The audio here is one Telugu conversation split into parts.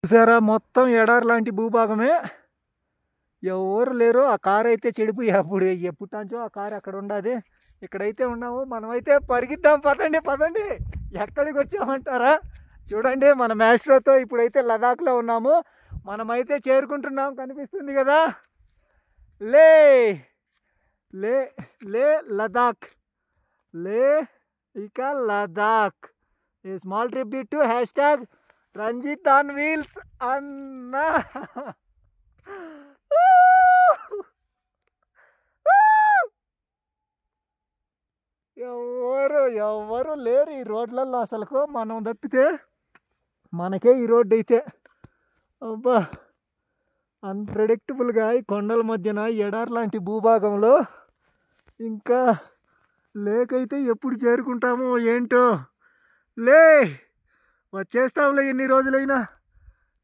చూసారా, మొత్తం ఎడారి లాంటి భూభాగమే, ఎవరు లేరు. ఆ కారు అయితే చెడిపోయి అప్పుడు ఎప్పుటాంచో ఆ కారు అక్కడ ఉండదు. ఇక్కడైతే ఉన్నాము, మనమైతే పరిగిద్దాం. పదండి పదండి. ఎక్కడికి వచ్చామంటారా? చూడండి, మన మ్యాస్ట్రోతో ఇప్పుడైతే లదాఖ్లో ఉన్నాము. మనమైతే చేరుకుంటున్నాం, కనిపిస్తుంది కదా. లే లే లే లదాఖ్, లే ఇక Ladakh. A small trip to hashtag Ranjith on wheels అన్నా. ఎవరు లేరు ఈ రోడ్లలో అసలుకు, మనం తప్పితే. మనకే ఈ రోడ్డు అయితే అబ్బా, అన్ప్రెడిక్టబుల్గా ఈ కొండల మధ్యన ఎడారి లాంటి భూభాగంలో ఇంకా లేకైతే ఎప్పుడు చేరుకుంటామో ఏంటో. లే వచ్చేస్తాంలే ఎన్ని రోజులైనా.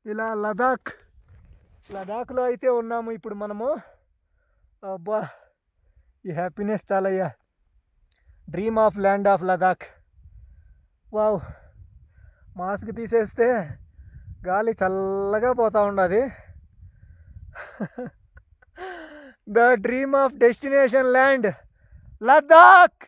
ఇలా లదాఖ్లో అయితే ఉన్నాము ఇప్పుడు మనము. అబ్బా, ఈ హ్యాపీనెస్ చాలయ్యా. Dream of land of Ladakh. Wow, mask తీసేస్తే గాలి చల్లగా పోతూ ఉండదు. The dream of destination land Ladakh.